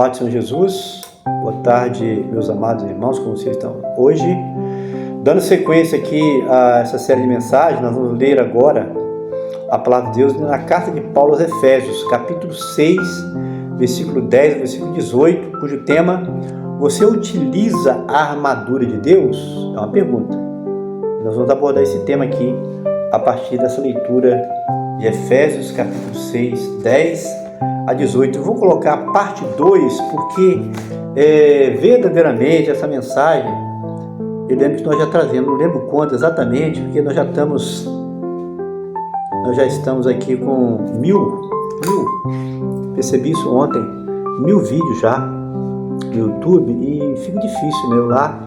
Paz do Senhor Jesus, boa tarde, meus amados irmãos, como vocês estão hoje? Dando sequência aqui a essa série de mensagens, nós vamos ler agora a palavra de Deus na carta de Paulo aos Efésios, capítulo 6, versículo 10, versículo 18, cujo tema: você utiliza a armadura de Deus? É uma pergunta. Nós vamos abordar esse tema aqui a partir dessa leitura de Efésios, capítulo 6, 10 a 18. Eu vou colocar a parte 2, porque verdadeiramente essa mensagem, eu lembro que nós já trazemos, não lembro quanto exatamente, porque nós já estamos aqui com mil, percebi isso ontem, 1000 vídeos já no YouTube, e fica difícil, né, eu lá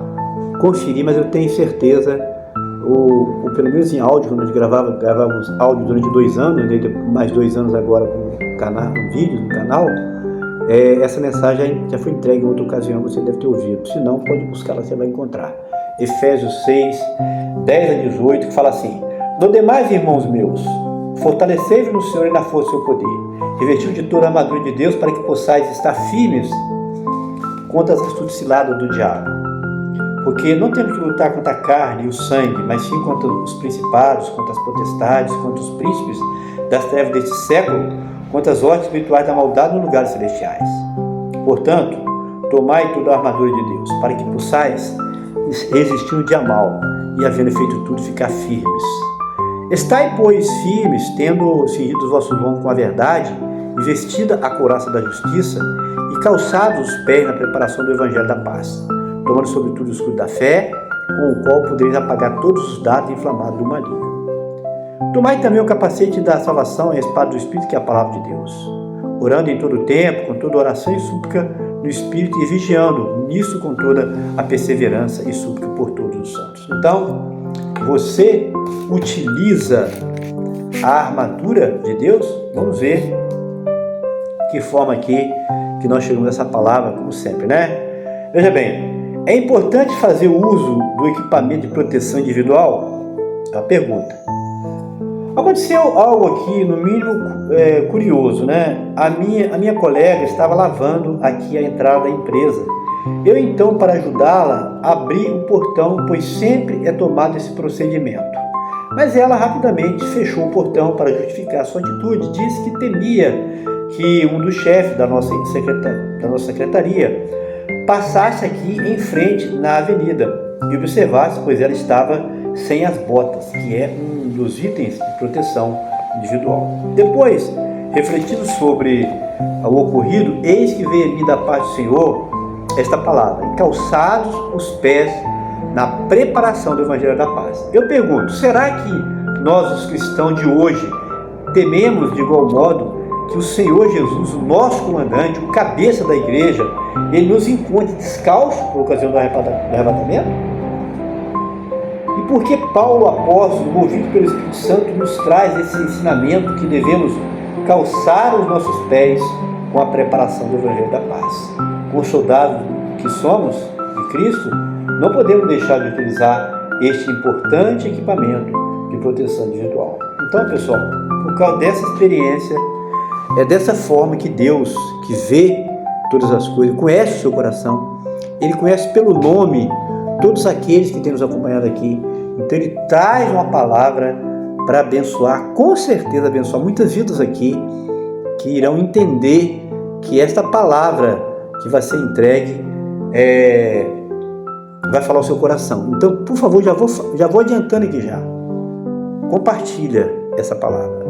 conferir, mas eu tenho certeza, pelo menos em áudio, quando nós gravávamos áudio durante 2 anos, né, mais 2 anos agora com o canal, com vídeos no canal, essa mensagem já foi entregue em outra ocasião, você deve ter ouvido. Se não, pode buscar lá, você vai encontrar. Efésios 6, 10 a 18, que fala assim: no demais, irmãos meus, fortalecei-vos no Senhor e na força do seu poder, revestido de toda a armadura de Deus, para que possais estar firmes contra as astutas ciladas do diabo. Porque não temos que lutar contra a carne e o sangue, mas sim contra os principados, contra as potestades, contra os príncipes das trevas deste século, contra as hostes espirituais da maldade nos lugares celestiais. Portanto, tomai toda a armadura de Deus, para que possais resistir no dia mal, e havendo feito tudo, ficar firmes. Estai, pois, firmes, tendo cingido os vossos lombos com a verdade, e vestida a couraça da justiça, e calçados os pés na preparação do evangelho da paz, tomando sobretudo o escudo da fé, com o qual podereis apagar todos os dardos inflamados do maligno. Tomai também o capacete da salvação e a espada do Espírito, que é a palavra de Deus, orando em todo o tempo, com toda oração e súplica no Espírito, e vigiando nisso com toda a perseverança e súplica por todos os santos. Então, você utiliza a armadura de Deus? Vamos ver que forma aqui que nós chegamos a essa palavra, como sempre, né? Veja bem, é importante fazer o uso do equipamento de proteção individual? É uma pergunta. Aconteceu algo aqui, no mínimo, curioso, né? A minha colega estava lavando aqui a entrada da empresa. Eu, então, para ajudá-la, abri o portão, pois sempre é tomado esse procedimento. Mas ela rapidamente fechou o portão para justificar sua atitude. Disse que temia que um dos chefes da nossa secretaria passasse aqui em frente na avenida e observasse, pois ela estava sem as botas, que é um dos itens de proteção individual. Depois, refletindo sobre o ocorrido, eis que veio a mim da parte do Senhor esta palavra: calçados os pés na preparação do evangelho da paz. Eu pergunto, será que nós, os cristãos de hoje, tememos de igual modo que o Senhor Jesus, o nosso comandante, o cabeça da igreja, ele nos encontre descalço por ocasião do arrebatamento? E por que Paulo, apóstolo, movido pelo Espírito Santo, nos traz esse ensinamento que devemos calçar os nossos pés com a preparação do evangelho da paz? Como soldados que somos de Cristo, não podemos deixar de utilizar este importante equipamento de proteção individual. Então, pessoal, por causa dessa experiência, é dessa forma que Deus, que vê todas as coisas, conhece o seu coração, Ele conhece pelo nome todos aqueles que têm nos acompanhado aqui. Então Ele traz uma palavra para abençoar, com certeza abençoar muitas vidas aqui, que irão entender que esta palavra que vai ser entregue vai falar o seu coração. Então, por favor, já vou adiantando aqui já. Compartilha essa palavra.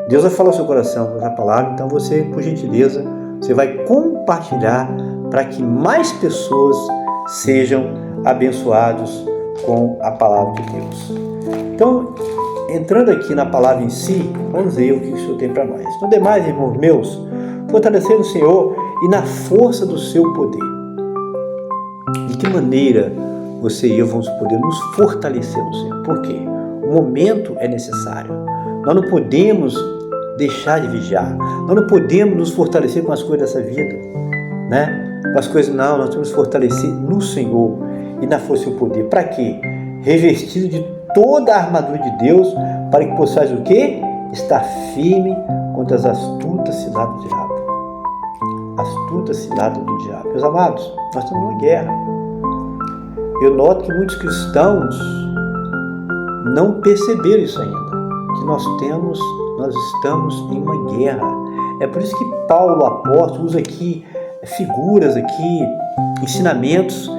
Deus vai falar o seu coração com essa palavra, então você, por gentileza, você vai compartilhar para que mais pessoas sejam abençoados com a palavra de Deus. Então, entrando aqui na palavra em si, vamos ver o que o Senhor tem para nós. No demais, irmãos meus, fortalecer o Senhor e na força do seu poder. De que maneira você e eu vamos poder nos fortalecer no Senhor? Por quê? O momento é necessário. Nós não podemos deixar de vigiar. Nós não podemos nos fortalecer com as coisas dessa vida, né? Com as coisas não, nós temos que nos fortalecer no Senhor e na força do seu poder. Para quê? Revestido de toda a armadura de Deus, para que possais o quê? Estar firme contra as astutas ciladas do diabo. astuta cilada do diabo. Meus amados, nós estamos numa guerra. Eu noto que muitos cristãos não perceberam isso ainda, que nós estamos em uma guerra. É por isso que Paulo, o apóstolo, usa aqui figuras, aqui, ensinamentos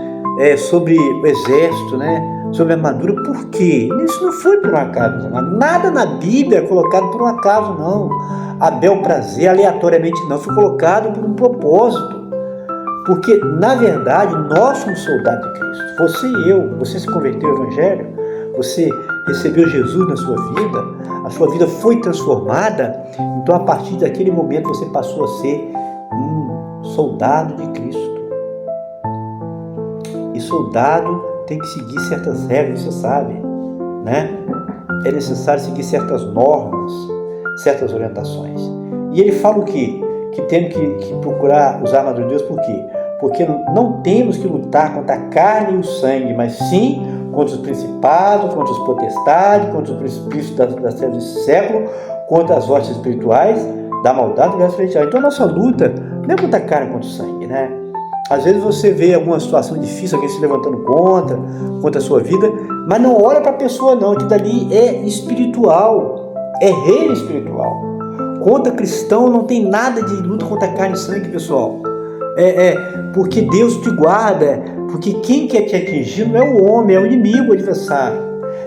sobre o exército, sobre a armadura. Por quê? Isso não foi por um acaso, nada na Bíblia é colocado por um acaso, não. A bel prazer, aleatoriamente não, foi colocado por um propósito. Porque, na verdade, nós somos soldados de Cristo. Você e eu, você se converteu ao Evangelho, você recebeu Jesus na sua vida, a sua vida foi transformada, então a partir daquele momento você passou a ser um soldado de Cristo. E soldado tem que seguir certas regras, você sabe, É necessário seguir certas normas, certas orientações. E ele fala o quê? Que temos que procurar usar a armadura de Deus, por quê? Porque não temos que lutar contra a carne e o sangue, mas sim contra os principados, contra os potestades, contra os princípios das trevas desse século, contra as hostes espirituais da maldade e da celestial. Então a nossa luta não é contra a carne e contra o sangue, Às vezes você vê alguma situação difícil, alguém se levantando contra a sua vida, mas não olha para a pessoa não, que dali é espiritual, é reino espiritual. Contra cristão não tem nada de luta contra a carne e sangue, pessoal. Porque Deus te guarda, porque quem quer te atingir não é o homem, é o inimigo, o adversário.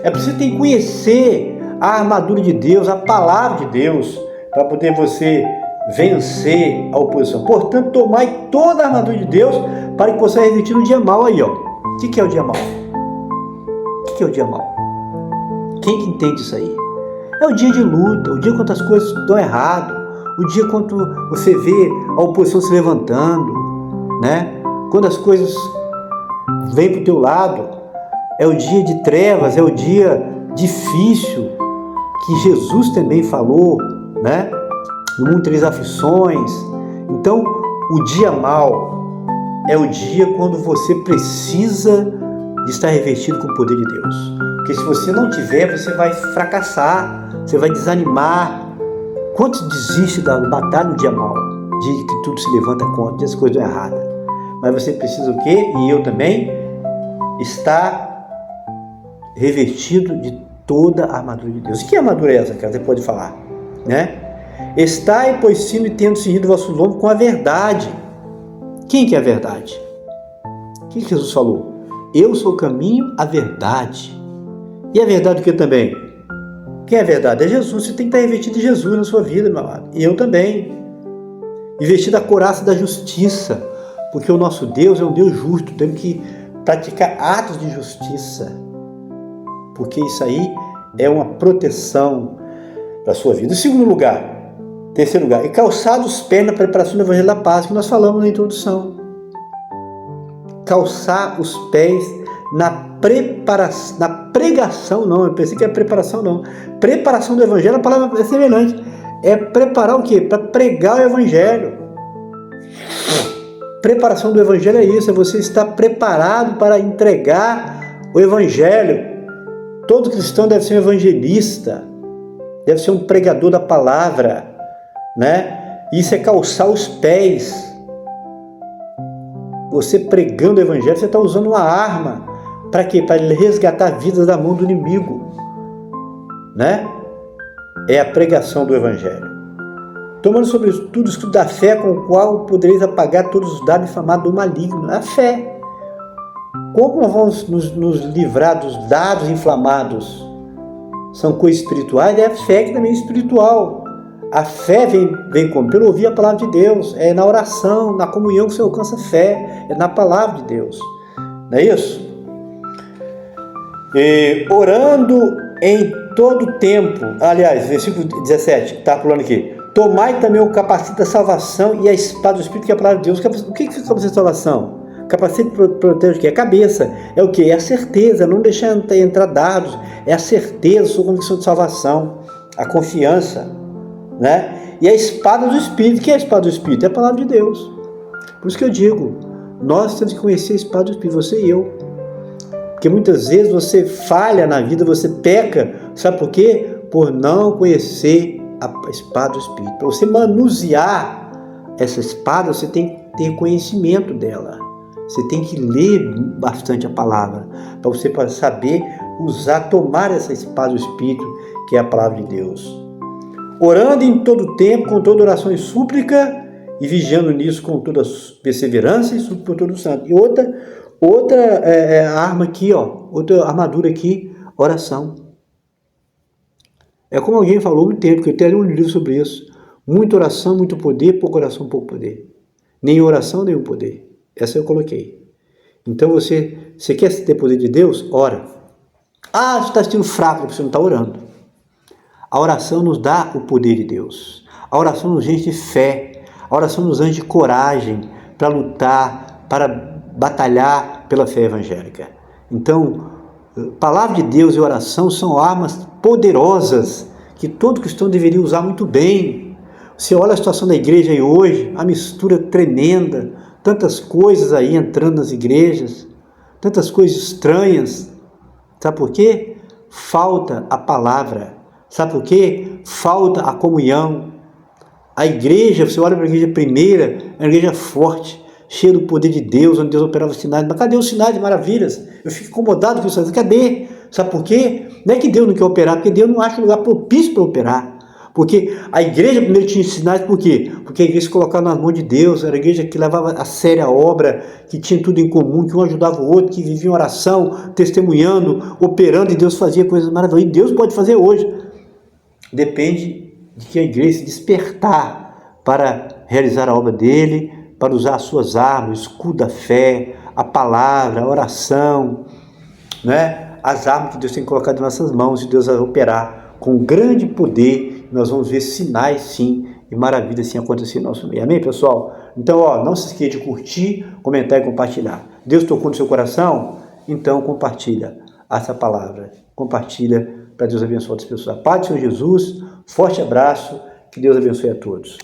É preciso ter que conhecer a armadura de Deus, a palavra de Deus, para poder você vencer a oposição. Portanto, tomai toda a armadura de Deus para que possa resistir no dia mau. Aí, o que é o dia mau? O que é o dia mau? Quem que entende isso aí? É o dia de luta, o dia quando as coisas dão errado, o dia quando você vê a oposição se levantando, Quando as coisas vêm para o teu lado, é o dia de trevas, é o dia difícil que Jesus também falou, No mundo tereis aflições. Então, o dia mau é o dia quando você precisa de estar revestido com o poder de Deus. Porque se você não tiver, você vai fracassar, você vai desanimar. Quantos desistem da batalha no dia mau? Dia que tudo se levanta contra, dia as coisas dão erradas. Mas você precisa o quê? E eu também, estar revestido de toda a armadura de Deus. Que armadura é essa, cara? Você pode falar, Estai, pois, sino e tendo cingido vossos lombos com a verdade. Quem que é a verdade? O que Jesus falou? Eu sou o caminho, a verdade. E a verdade o que também? Quem é a verdade? É Jesus. Você tem que estar revestido de Jesus na sua vida, meu amado. E eu também. E vestido da couraça da justiça. Porque o nosso Deus é um Deus justo. Temos que praticar atos de justiça. Porque isso aí é uma proteção para a sua vida. Em segundo lugar, terceiro lugar, e calçados os pés na preparação do Evangelho da Paz, que nós falamos na introdução. Calçar os pés na preparação, na pregação, não, eu pensei que era preparação, não. Preparação do Evangelho, a palavra é semelhante. É preparar o quê? Para pregar o Evangelho. Preparação do Evangelho é isso, é você estar preparado para entregar o Evangelho. Todo cristão deve ser um evangelista, deve ser um pregador da palavra, Isso é calçar os pés. Você pregando o Evangelho, você está usando uma arma. Para quê? Para resgatar vidas da mão do inimigo. É a pregação do Evangelho. Tomando sobre tudo o escudo da fé, com o qual podereis apagar todos os dados inflamados do maligno. A fé. Como nós vamos nos livrar dos dados inflamados? São coisas espirituais, é a fé que também é espiritual. A fé vem como? Pelo ouvir a palavra de Deus. É na oração, na comunhão que você alcança a fé. É na palavra de Deus. Não é isso? Orando em todo tempo. Aliás, versículo 17, está pulando aqui. Tomai também o capacete da salvação e a espada do Espírito, que é a palavra de Deus. O que é o capacete da salvação? Capacete protege o quê? A cabeça. É o quê? É a certeza, não deixar entrar dados. É a certeza, a sua convicção de salvação. A confiança. E a espada do Espírito. O que é a espada do Espírito? É a palavra de Deus. Por isso que eu digo, nós temos que conhecer a espada do Espírito, você e eu. Porque muitas vezes você falha na vida, você peca. Sabe por quê? Por não conhecer a espada do Espírito. Para você manusear essa espada, você tem que ter conhecimento dela. Você tem que ler bastante a palavra, para você saber usar, tomar essa espada do Espírito, que é a palavra de Deus. Orando em todo tempo, com toda oração e súplica, e vigiando nisso com toda perseverança e súplica por todo o santo. E outra arma aqui, outra armadura aqui, oração. É como alguém falou muito tempo, que eu até li um livro sobre isso. Muita oração, muito poder, pouca oração, pouco poder. Nem oração, nenhum poder. Essa eu coloquei. Então você quer ter poder de Deus? Ora. Ah, você está sentindo fraco, você não está orando. A oração nos dá o poder de Deus. A oração nos enche de fé. A oração nos enche de coragem para lutar, para batalhar pela fé evangélica. Então, palavra de Deus e oração são armas poderosas que todo cristão deveria usar muito bem. Você olha a situação da igreja aí hoje, a mistura tremenda, tantas coisas aí entrando nas igrejas, tantas coisas estranhas. Sabe por quê? Falta a palavra. Sabe por quê? Falta a comunhão. A igreja, você olha para a igreja primeira, é uma igreja forte, cheia do poder de Deus, onde Deus operava sinais. Mas cadê os sinais de maravilhas? Eu fico incomodado com isso. Cadê? Sabe por quê? Não é que Deus não quer operar, porque Deus não acha lugar propício para operar. Porque a igreja primeiro tinha sinais, por quê? Porque a igreja se colocava nas mãos de Deus, era a igreja que levava a sério a obra, que tinha tudo em comum, que um ajudava o outro, que vivia em oração, testemunhando, operando, e Deus fazia coisas maravilhosas. E Deus pode fazer hoje. Depende de que a igreja se despertar para realizar a obra dele, para usar as suas armas, o escudo da fé, a palavra, a oração, né? As armas que Deus tem colocado em nossas mãos, e Deus vai operar com grande poder. Nós vamos ver sinais sim e maravilhas sim acontecer no nosso meio. Amém, pessoal? Então, não se esqueça de curtir, comentar e compartilhar. Deus tocou no seu coração? Então compartilha essa palavra. Compartilha para Deus abençoar outras pessoas. A paz do Senhor Jesus, forte abraço, que Deus abençoe a todos.